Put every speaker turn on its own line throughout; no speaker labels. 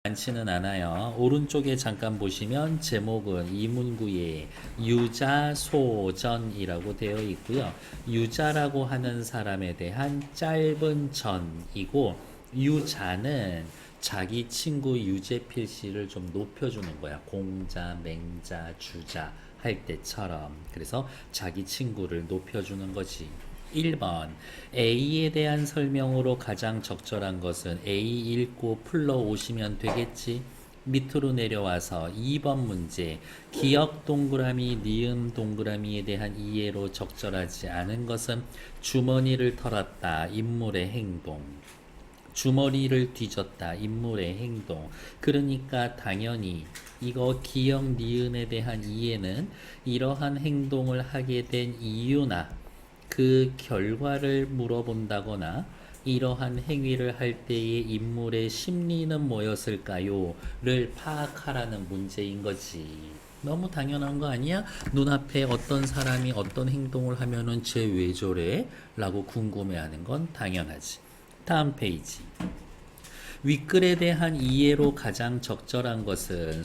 많지는 않아요. 오른쪽에 잠깐 보시면 제목은 이문구의 유자소전이라고 되어 있고요. 유자라고 하는 사람에 대한 짧은 전이고, 유자는 자기 친구 유재필 씨를 좀 높여주는 거야. 공자, 맹자, 주자 할 때처럼. 그래서 자기 친구를 높여주는 거지. 1번 A에 대한 설명으로 가장 적절한 것은 A 읽고 풀러 오시면 되겠지. 밑으로 내려와서 2번 문제 기억 동그라미, 니은 동그라미에 대한 이해로 적절하지 않은 것은 주머니를 털었다, 인물의 행동. 주머니를 뒤졌다, 인물의 행동. 그러니까 당연히 이거 기억 니은에 대한 이해는 이러한 행동을 하게 된 이유나 그 결과를 물어본다거나 이러한 행위를 할 때의 인물의 심리는 뭐였을까요? 를 파악하라는 문제인 거지. 너무 당연한 거 아니야? 눈앞에 어떤 사람이 어떤 행동을 하면은 쟤 왜 저래? 라고 궁금해하는 건 당연하지. 다음 페이지. 윗글에 대한 이해로 가장 적절한 것은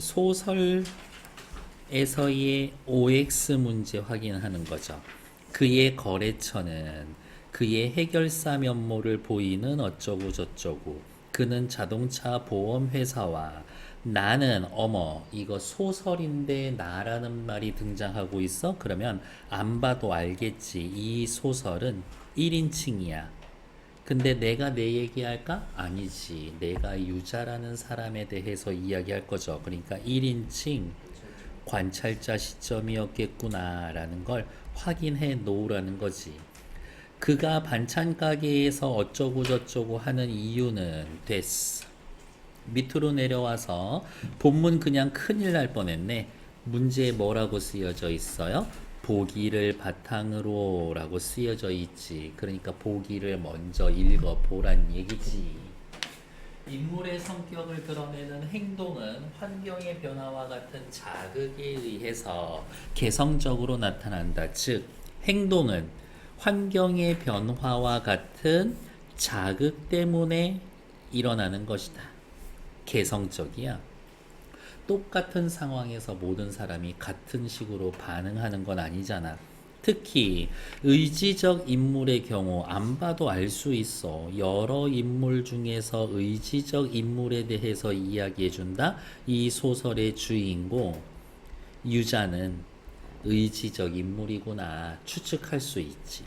소설에서의 OX 문제 확인하는 거죠. 그의 거래처는 그의 해결사 면모를 보이는 어쩌고 저쩌고. 그는 자동차 보험 회사와 나는 어머 이거 소설인데 나라는 말이 등장하고 있어? 그러면 안 봐도 알겠지. 이 소설은 1인칭이야. 근데 내가 내 얘기할까? 아니지. 내가 유자라는 사람에 대해서 이야기할 거죠. 그러니까 1인칭 관찰자 시점이었겠구나라는 걸 확인해 놓으라는 거지. 그가 반찬 가게에서 어쩌고 저쩌고 하는 이유는 됐어. 밑으로 내려와서 본문 그냥 큰일 날 뻔했네. 문제에 뭐라고 쓰여져 있어요? 보기를 바탕으로 라고 쓰여져 있지. 그러니까 보기를 먼저 읽어보란 얘기지. 인물의 성격을 드러내는 행동은 환경의 변화와 같은 자극에 의해서 개성적으로 나타난다. 즉, 행동은 환경의 변화와 같은 자극 때문에 일어나는 것이다. 개성적이야. 똑같은 상황에서 모든 사람이 같은 식으로 반응하는 건 아니잖아. 특히 의지적 인물의 경우 안 봐도 알 수 있어. 여러 인물 중에서 의지적 인물에 대해서 이야기해준다. 이 소설의 주인공 유자는 의지적 인물이구나 추측할 수 있지.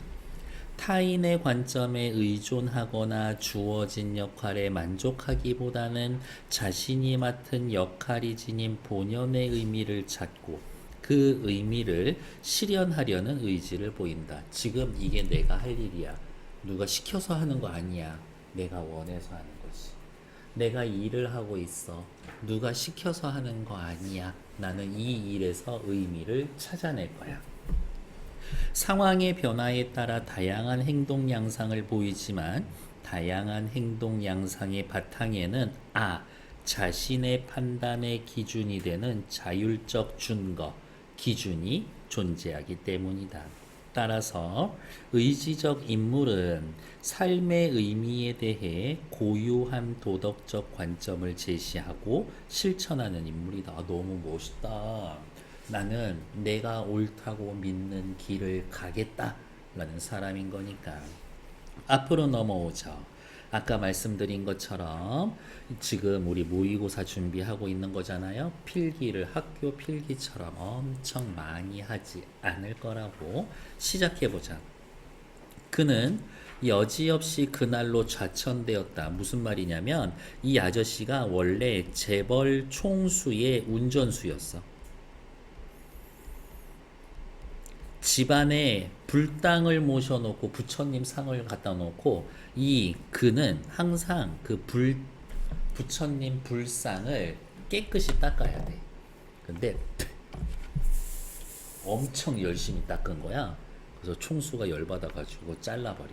타인의 관점에 의존하거나 주어진 역할에 만족하기보다는 자신이 맡은 역할이 지닌 본연의 의미를 찾고 그 의미를 실현하려는 의지를 보인다. 지금 이게 내가 할 일이야. 누가 시켜서 하는 거 아니야. 내가 원해서 하는 거지. 내가 일을 하고 있어. 누가 시켜서 하는 거 아니야. 나는 이 일에서 의미를 찾아낼 거야. 상황의 변화에 따라 다양한 행동 양상을 보이지만 다양한 행동 양상의 바탕에는 자신의 판단의 기준이 되는 자율적 준거, 기준이 존재하기 때문이다. 따라서 의지적 인물은 삶의 의미에 대해 고유한 도덕적 관점을 제시하고 실천하는 인물이다. 너무 멋있다. 나는 내가 옳다고 믿는 길을 가겠다라는 사람인 거니까. 앞으로 넘어오죠. 아까 말씀드린 것처럼 지금 우리 모의고사 준비하고 있는 거잖아요. 필기를 학교 필기처럼 엄청 많이 하지 않을 거라고 시작해보자. 그는 여지없이 그날로 좌천되었다. 무슨 말이냐면 이 아저씨가 원래 재벌 총수의 운전수였어. 집안에 불당을 모셔놓고 부처님 상을 갖다 놓고 이 그는 항상 그 부처님 불상을 깨끗이 닦아야 돼. 근데 엄청 열심히 닦은 거야. 그래서 총수가 열받아가지고 잘라버려.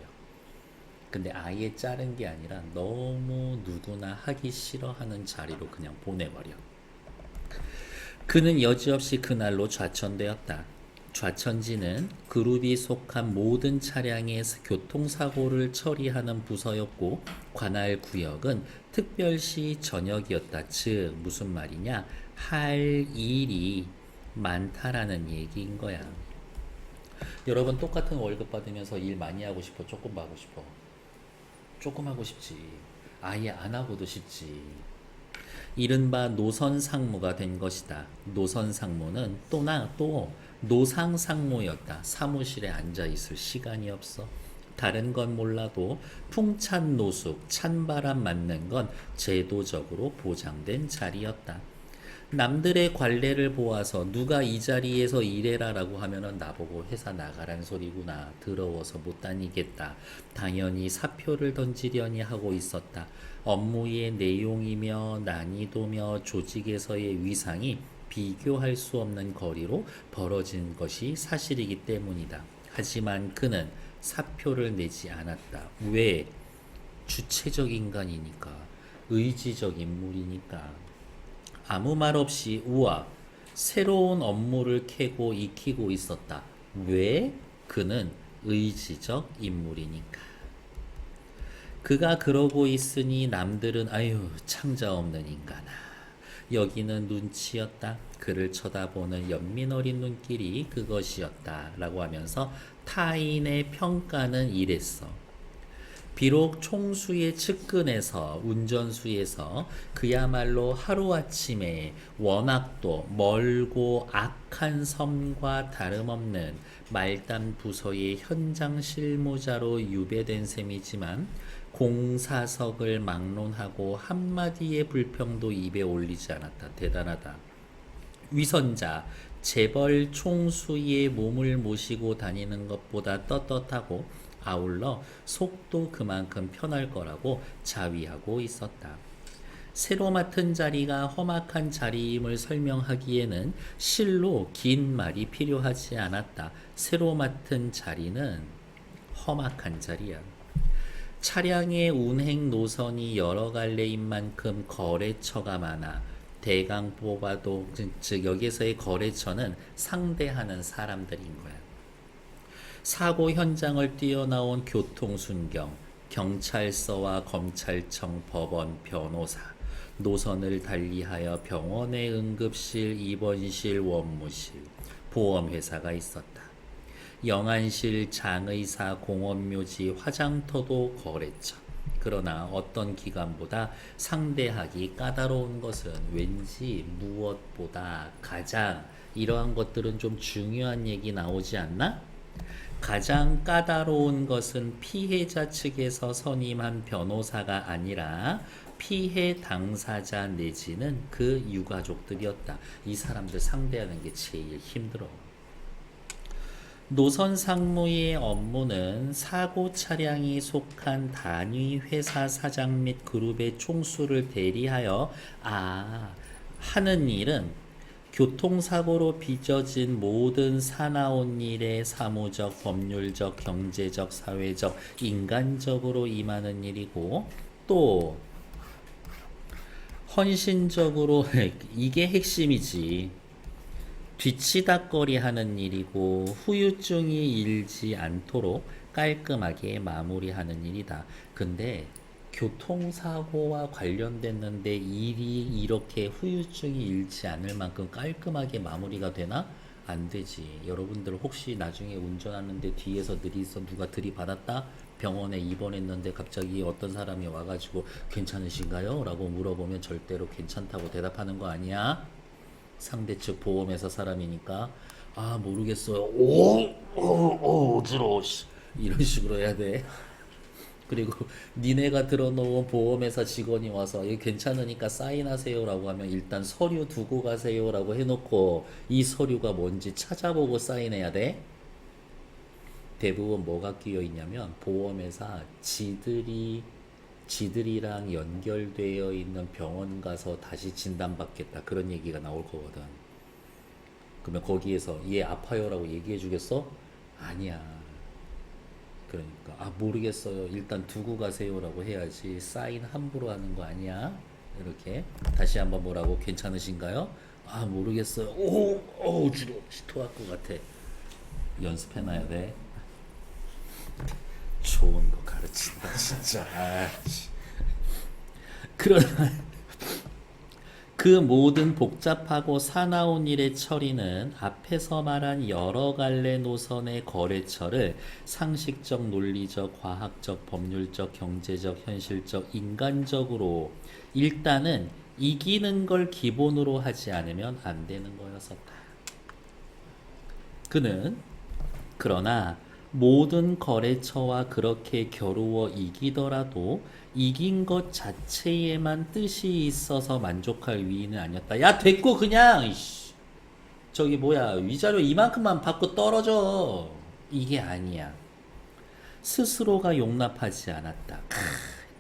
근데 아예 자른 게 아니라 너무 누구나 하기 싫어하는 자리로 그냥 보내버려. 그는 여지없이 그날로 좌천되었다. 좌천지는 그룹이 속한 모든 차량의 교통사고를 처리하는 부서였고 관할 구역은 특별시 전역이었다. 즉 무슨 말이냐? 할 일이 많다라는 얘기인 거야. 여러분 똑같은 월급 받으면서 일 많이 하고 싶어? 조금 하고 싶어? 조금 하고 싶지. 아예 안 하고도 싶지. 이른바 노선상무가 된 것이다. 노선상무는 또 노상상무였다. 사무실에 앉아 있을 시간이 없어. 다른 건 몰라도 풍찬 노숙, 찬바람 맞는 건 제도적으로 보장된 자리였다. 남들의 관례를 보아서 누가 이 자리에서 일해라라고 하면은 나보고 회사 나가란 소리구나. 더러워서 못 다니겠다. 당연히 사표를 던지려니 하고 있었다. 업무의 내용이며 난이도며 조직에서의 위상이 비교할 수 없는 거리로 벌어진 것이 사실이기 때문이다. 하지만 그는 사표를 내지 않았다. 왜? 주체적 인간이니까. 의지적 인물이니까. 아무 말 없이 우와 새로운 업무를 캐고 익히고 있었다. 왜? 그는 의지적 인물이니까. 그가 그러고 있으니 남들은 아유 창자 없는 인간아. 여기는 눈치였다. 그를 쳐다보는 연민 어린 눈길이 그것이었다. 라고 하면서 타인의 평가는 이랬어. 비록 총수의 측근에서 운전수에서 그야말로 하루아침에 워낙도 멀고 악한 섬과 다름없는 말단 부서의 현장 실무자로 유배된 셈이지만 공사석을 막론하고 한마디의 불평도 입에 올리지 않았다. 대단하다. 위선자 재벌 총수의 몸을 모시고 다니는 것보다 떳떳하고 아울러 속도 그만큼 편할 거라고 자위하고 있었다. 새로 맡은 자리가 험악한 자리임을 설명하기에는 실로 긴 말이 필요하지 않았다. 새로 맡은 자리는 험악한 자리야. 차량의 운행 노선이 여러 갈래인 만큼 거래처가 많아. 대강 뽑아도 즉 여기서의 거래처는 상대하는 사람들인 거야. 사고 현장을 뛰어나온 교통순경, 경찰서와 검찰청, 법원, 변호사, 노선을 달리하여 병원의 응급실, 입원실, 원무실, 보험회사가 있었다. 영안실, 장의사, 공원묘지, 화장터도 거래처. 그러나 어떤 기관보다 상대하기 까다로운 것은 왠지 무엇보다 가장 이러한 것들은 좀 중요한 얘기 나오지 않나? 가장 까다로운 것은 피해자 측에서 선임한 변호사가 아니라 피해 당사자 내지는 그 유가족들이었다. 이 사람들 상대하는 게 제일 힘들어. 노선 상무의 업무는 사고 차량이 속한 단위 회사 사장 및 그룹의 총수를 대리하여 하는 일은 교통사고로 빚어진 모든 사나운 일에 사무적, 법률적, 경제적, 사회적, 인간적으로 임하는 일이고 또 헌신적으로 이게 핵심이지. 뒤치다꺼리 하는 일이고 후유증이 일지 않도록 깔끔하게 마무리하는 일이다. 근데 교통사고와 관련됐는데 일이 이렇게 후유증이 일지 않을 만큼 깔끔하게 마무리가 되나? 안 되지. 여러분들 혹시 나중에 운전하는데 뒤에서 느리서 누가 들이받았다? 병원에 입원했는데 갑자기 어떤 사람이 와가지고 괜찮으신가요? 라고 물어보면 절대로 괜찮다고 대답하는 거 아니야? 상대 측 보험회사 사람이니까 모르겠어요. 어지러워. 이런 식으로 해야 돼. 그리고 니네가 들어놓은 보험회사 직원이 와서 이거 괜찮으니까 사인하세요라고 하면 일단 서류 두고 가세요라고 해놓고 이 서류가 뭔지 찾아보고 사인해야 돼. 대부분 뭐가 끼어 있냐면 보험회사 지들이랑 연결되어 있는 병원 가서 다시 진단받겠다 그런 얘기가 나올 거거든. 그러면 거기에서 얘 아파요라고 얘기해 주겠어? 아니야. 그러니까 모르겠어요. 일단 두고 가세요라고 해야지. 사인 함부로 하는 거 아니야. 이렇게 다시 한번 뭐라고 괜찮으신가요? 모르겠어요. 어지러워. 토할 것 같아. 연습해놔야 돼. 좋은 거 가르친다 진짜. 아, 그러나 그 모든 복잡하고 사나운 일의 처리는 앞에서 말한 여러 갈래 노선의 거래처를 상식적, 논리적, 과학적, 법률적, 경제적, 현실적, 인간적으로 일단은 이기는 걸 기본으로 하지 않으면 안 되는 거였었다. 그는 그러나 모든 거래처와 그렇게 겨루어 이기더라도 이긴 것 자체에만 뜻이 있어서 만족할 위인은 아니었다. 야 됐고 그냥 이씨. 저기 뭐야 위자료 이만큼만 받고 떨어져. 이게 아니야. 스스로가 용납하지 않았다.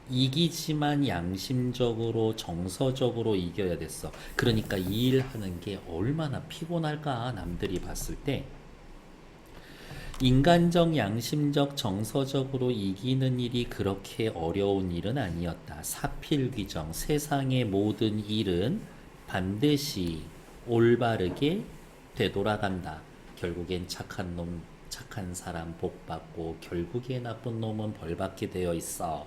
이기지만 양심적으로 정서적으로 이겨야 됐어. 그러니까 이 일 하는 게 얼마나 피곤할까 남들이 봤을 때. 인간적, 양심적, 정서적으로 이기는 일이 그렇게 어려운 일은 아니었다. 사필귀정, 세상의 모든 일은 반드시 올바르게 되돌아간다. 결국엔 착한 놈, 착한 사람 복 받고 결국에 나쁜 놈은 벌 받게 되어 있어.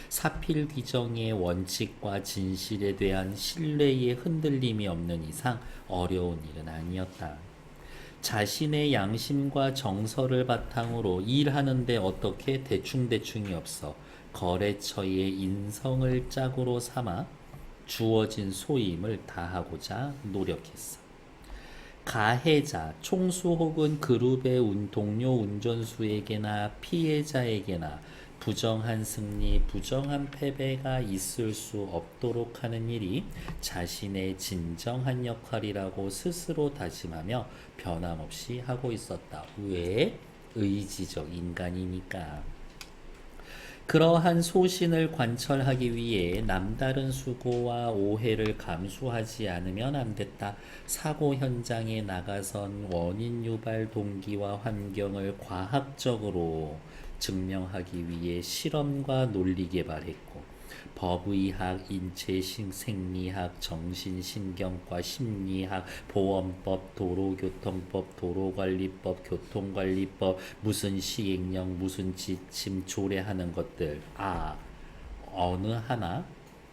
사필귀정의 원칙과 진실에 대한 신뢰의 흔들림이 없는 이상 어려운 일은 아니었다. 자신의 양심과 정서를 바탕으로 일하는데 어떻게 대충대충이 없어 거래처의 인성을 짝으로 삼아 주어진 소임을 다하고자 노력했어. 가해자, 총수 혹은 그룹의 동료 운전수에게나 피해자에게나 부정한 승리, 부정한 패배가 있을 수 없도록 하는 일이 자신의 진정한 역할이라고 스스로 다짐하며 변함없이 하고 있었다. 왜? 의지적 인간이니까. 그러한 소신을 관철하기 위해 남다른 수고와 오해를 감수하지 않으면 안 됐다. 사고 현장에 나가선 원인 유발 동기와 환경을 과학적으로 증명하기 위해 실험과 논리 개발했고 법의학, 인체생리학, 정신신경과 심리학, 보험법, 도로교통법, 도로관리법, 교통관리법, 무슨 시행령, 무슨 지침, 조례하는 것들 어느 하나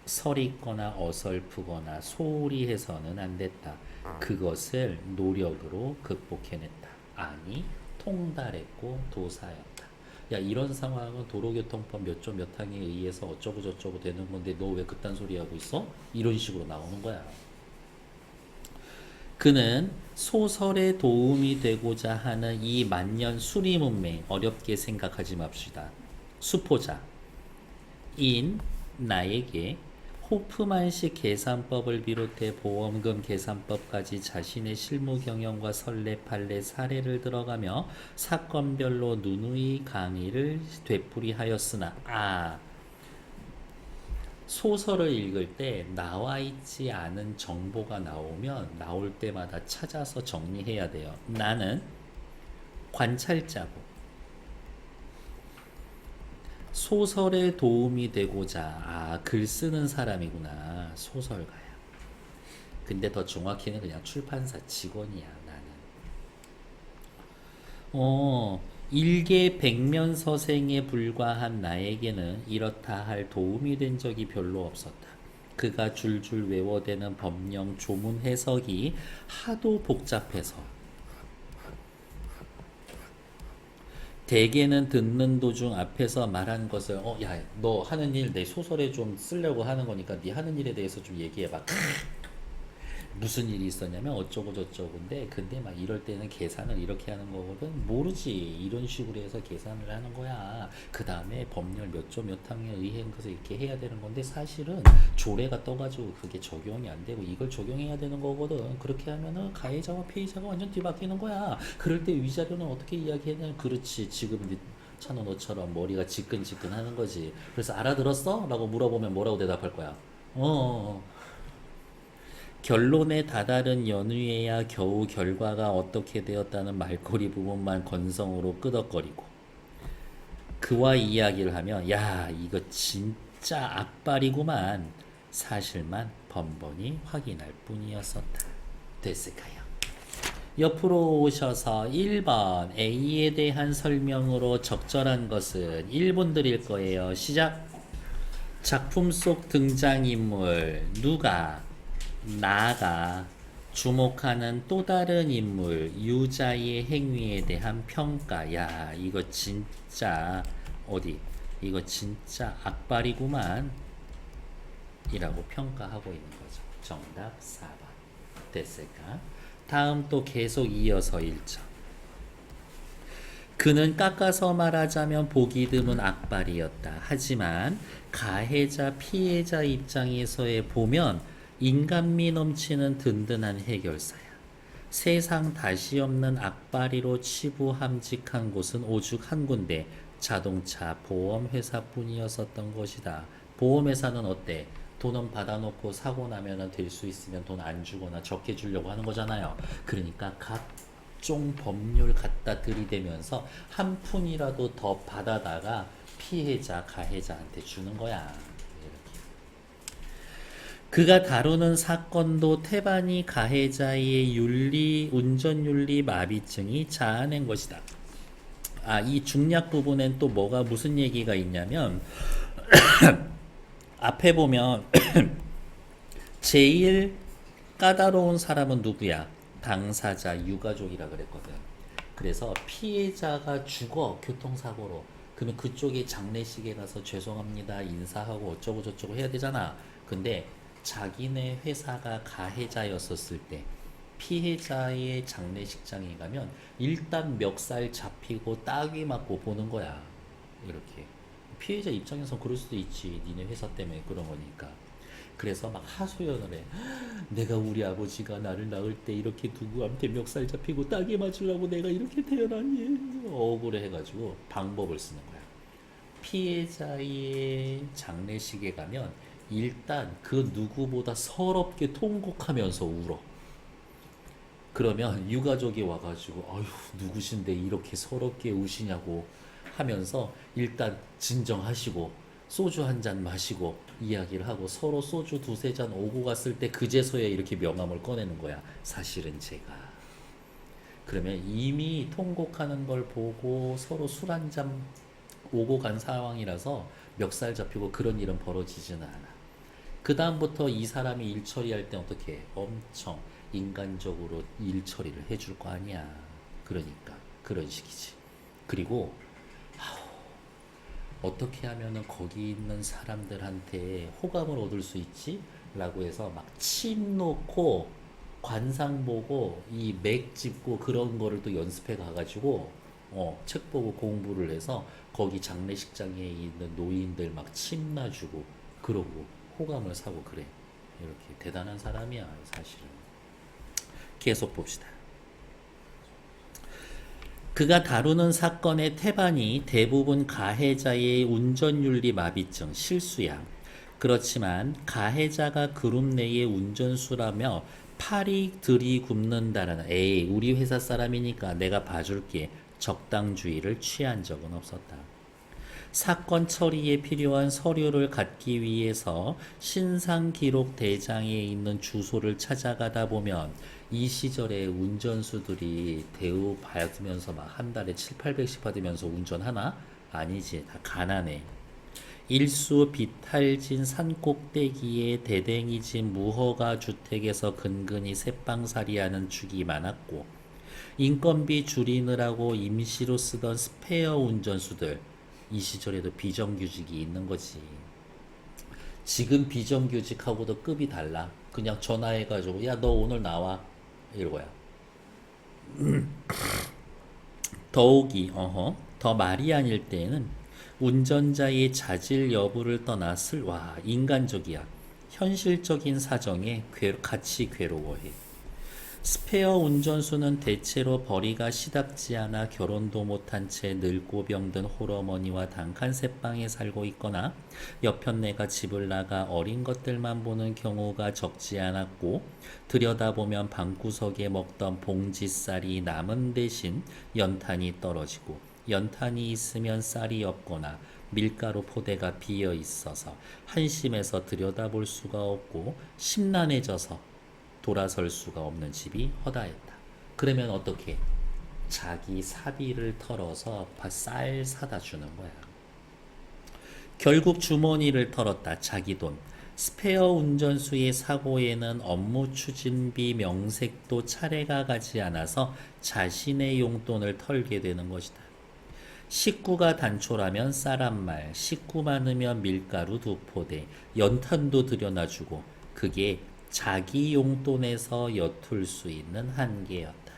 서리거나 어설프거나 소홀히 해서는 안 됐다. 그것을 노력으로 극복해냈다. 아니 통달했고 도사였다. 야 이런 상황은 도로교통법 몇 조 몇 항에 의해서 어쩌고 저쩌고 되는 건데 너 왜 그딴 소리 하고 있어? 이런 식으로 나오는 거야. 그는 소설에 도움이 되고자 하는 이 만년 수리문맹 어렵게 생각하지 맙시다. 수포자 인 나에게 호프만식 계산법을 비롯해 보험금 계산법까지 자신의 실무 경영과 설레팔레 사례를 들어가며 사건별로 누누이 강의를 되풀이하였으나 소설을 읽을 때 나와 있지 않은 정보가 나오면 나올 때마다 찾아서 정리해야 돼요. 나는 관찰자고 소설에 도움이 되고자 글 쓰는 사람이구나. 소설가야. 근데 더 정확히는 그냥 출판사 직원이야. 나는 일개 백면서생에 불과한 나에게는 이렇다 할 도움이 된 적이 별로 없었다. 그가 줄줄 외워대는 법령 조문 해석이 하도 복잡해서 대개는 듣는 도중 앞에서 말한 것을 야 너 하는 일 내 소설에 좀 쓰려고 하는 거니까 네 하는 일에 대해서 좀 얘기해봐. 무슨 일이 있었냐면 어쩌고 저쩌고인데 근데 막 이럴 때는 계산을 이렇게 하는 거거든. 모르지. 이런 식으로 해서 계산을 하는 거야. 그 다음에 법률 몇 조 몇 항에 의해서 이렇게 해야 되는 건데 사실은 조례가 떠가지고 그게 적용이 안 되고 이걸 적용해야 되는 거거든. 그렇게 하면은 가해자와 피해자가 완전 뒤바뀌는 거야. 그럴 때 위자료는 어떻게 이야기해야 그렇지. 지금 찬호 너처럼 머리가 지끈지끈 하는 거지. 그래서 알아들었어? 라고 물어보면 뭐라고 대답할 거야? 결론에 다다른 연후에야 겨우 결과가 어떻게 되었다는 말꼬리 부분만 건성으로 끄덕거리고 그와 이야기를 하면 야 이거 진짜 악발이구만 사실만 번번이 확인할 뿐이었었다. 됐을까요? 옆으로 오셔서 1번 A에 대한 설명으로 적절한 것은 1번 드릴 거예요. 시작. 작품 속 등장인물 누가 나가 주목하는 또 다른 인물 유자의 행위에 대한 평가. 야 이거 진짜 어디 이거 진짜 악발이구만 이라고 평가하고 있는 거죠. 정답 4번 됐을까? 다음 또 계속 이어서 1점. 그는 깎아서 말하자면 보기 드문 악발이었다. 하지만 가해자 피해자 입장에서의 보면 인간미 넘치는 든든한 해결사야. 세상 다시 없는 악바리로 치부함직한 곳은 오죽 한 군데 자동차 보험회사뿐이었었던 것이다. 보험회사는 어때? 돈은 받아놓고 사고 나면 될 수 있으면 돈 안 주거나 적게 주려고 하는 거잖아요. 그러니까 각종 법률 갖다 들이대면서 한 푼이라도 더 받아다가 피해자, 가해자한테 주는 거야. 그가 다루는 사건도 태반이 가해자의 운전윤리 마비증이 자아낸 것이다. 이 중략 부분엔 또 무슨 얘기가 있냐면 앞에 보면 제일 까다로운 사람은 누구야? 당사자, 유가족이라 그랬거든. 그래서 피해자가 죽어 교통사고로. 그러면 그쪽에 장례식에 가서 죄송합니다 인사하고 어쩌고 저쩌고 해야 되잖아. 근데 자기네 회사가 가해자였었을 때 피해자의 장례식장에 가면 일단 멱살 잡히고 따귀 맞고 보는 거야. 이렇게 피해자 입장에서 그럴 수도 있지. 니네 회사 때문에 그런 거니까. 그래서 막 하소연을 해. 내가 우리 아버지가 나를 낳을 때 이렇게 누구한테 멱살 잡히고 따귀 맞으려고 내가 이렇게 태어났니? 억울해 해가지고 방법을 쓰는 거야. 피해자의 장례식에 가면 일단 그 누구보다 서럽게 통곡하면서 울어. 그러면 유가족이 와가지고 아휴 누구신데 이렇게 서럽게 우시냐고 하면서 일단 진정하시고 소주 한 잔 마시고 이야기를 하고 서로 소주 두세 잔 오고 갔을 때 그제서야 이렇게 명함을 꺼내는 거야. 사실은 제가. 그러면 이미 통곡하는 걸 보고 서로 술 한 잔 오고 간 상황이라서 멱살 잡히고 그런 일은 벌어지지는 않아. 그 다음부터 이 사람이 일 처리할 때 어떻게 해? 엄청 인간적으로 일 처리를 해줄 거 아니야. 그러니까 그런 식이지. 그리고 어떻게 하면은 거기 있는 사람들한테 호감을 얻을 수 있지? 라고 해서 막 침 놓고 관상 보고 이 맥 짚고 그런 거를 또 연습해 가가지고 책 보고 공부를 해서 거기 장례식장에 있는 노인들 막 침 놔주고 그러고 호감을 사고 그래. 이렇게 대단한 사람이야 사실은. 계속 봅시다. 그가 다루는 사건의 태반이 대부분 가해자의 운전윤리 마비증, 실수야. 그렇지만 가해자가 그룹 내의 운전수라며 팔이 들이굽는다는 에이 우리 회사 사람이니까 내가 봐줄게 적당주의를 취한 적은 없었다. 사건 처리에 필요한 서류를 갖기 위해서 신상기록 대장에 있는 주소를 찾아가다 보면 이 시절에 운전수들이 대우 받으면서 막 한 달에 7, 800씩 받으면서 운전하나? 아니지. 다 가난해. 일수 비탈진 산꼭대기에 대댕이진 무허가 주택에서 근근히 새빵살이하는 축이 많았고 인건비 줄이느라고 임시로 쓰던 스페어 운전수들 이 시절에도 비정규직이 있는 거지. 지금 비정규직하고도 급이 달라. 그냥 전화해가지고 야 너 오늘 나와 이거야. 더욱이 더 말이 아닐 때에는 운전자의 자질 여부를 떠나 인간적이야. 현실적인 사정에 같이 괴로워해. 스페어 운전수는 대체로 벌이가 시답지 않아 결혼도 못한 채 늙고 병든 홀어머니와 단칸 새방에 살고 있거나 여편네가 집을 나가 어린 것들만 보는 경우가 적지 않았고 들여다보면 방구석에 먹던 봉지쌀이 남은 대신 연탄이 떨어지고 연탄이 있으면 쌀이 없거나 밀가루 포대가 비어 있어서 한심해서 들여다볼 수가 없고 심란해져서 돌아설 수가 없는 집이 허다했다. 그러면 어떻게? 자기 사비를 털어서 쌀 사다 주는 거야. 결국 주머니를 털었다. 자기 돈. 스페어 운전수의 사고에는 업무 추진비 명색도 차례가 가지 않아서 자신의 용돈을 털게 되는 것이다. 식구가 단촐하면 쌀 한 말, 식구 많으면 밀가루 두 포대, 연탄도 들여놔주고 그게 자기 용돈에서 옅을 수 있는 한계였다.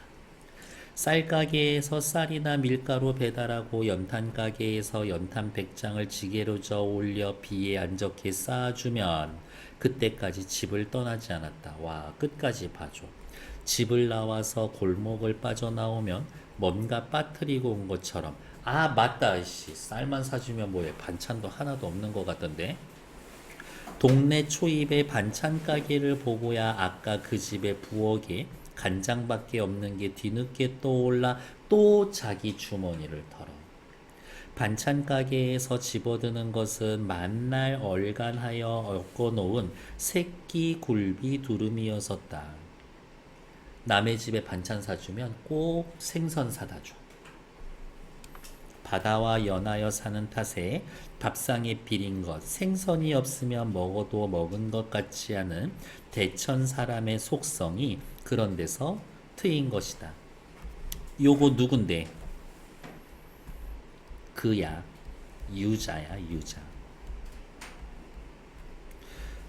쌀 가게에서 쌀이나 밀가루 배달하고 연탄 가게에서 연탄 100장을 지게로 저어 올려 비에 안 적게 쌓아주면 그때까지 집을 떠나지 않았다. 와, 끝까지 봐줘. 집을 나와서 골목을 빠져나오면 뭔가 빠뜨리고 온 것처럼 아 맞다 씨 쌀만 사주면 뭐해 반찬도 하나도 없는 것 같던데 동네 초입의 반찬 가게를 보고야 아까 그 집의 부엌에 간장밖에 없는 게 뒤늦게 떠올라 또 자기 주머니를 털어. 반찬 가게에서 집어드는 것은 만날 얼간하여 엮어놓은 새끼 굴비 두루미였었다. 남의 집에 반찬 사주면 꼭 생선 사다 줘. 바다와 연하여 사는 탓에 밥상에 비린 것, 생선이 없으면 먹어도 먹은 것 같지 않은 대천 사람의 속성이 그런 데서 트인 것이다. 요거 누군데? 그야, 유자야, 유자.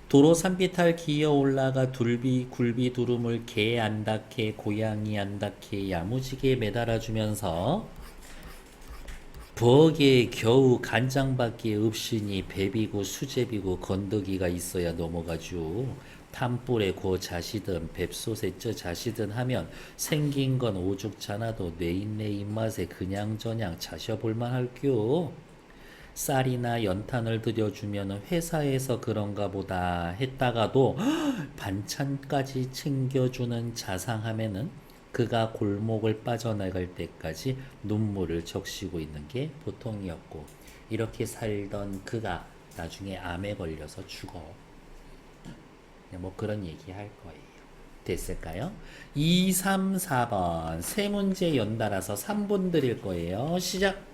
도로 산비탈 기어 올라가 굴비 두름을 개 안닿게 고양이 안닿게 야무지게 매달아주면서 부엌에 겨우 간장밖에 없으니 배비고 수제비고 건더기가 있어야 넘어가죠. 탄불에 고 자시든 뱁솥에 쪄 자시든 하면 생긴 건 오죽잖아도 내 입맛에 그냥저냥 자셔볼만 할겨. 쌀이나 연탄을 들여주면 회사에서 그런가 보다 했다가도 반찬까지 챙겨주는 자상함에는 그가 골목을 빠져나갈 때까지 눈물을 적시고 있는 게 보통이었고 이렇게 살던 그가 나중에 암에 걸려서 죽어. 뭐 그런 얘기 할 거예요. 됐을까요? 2, 3, 4번 세 문제 연달아서 3분 드릴 거예요. 시작!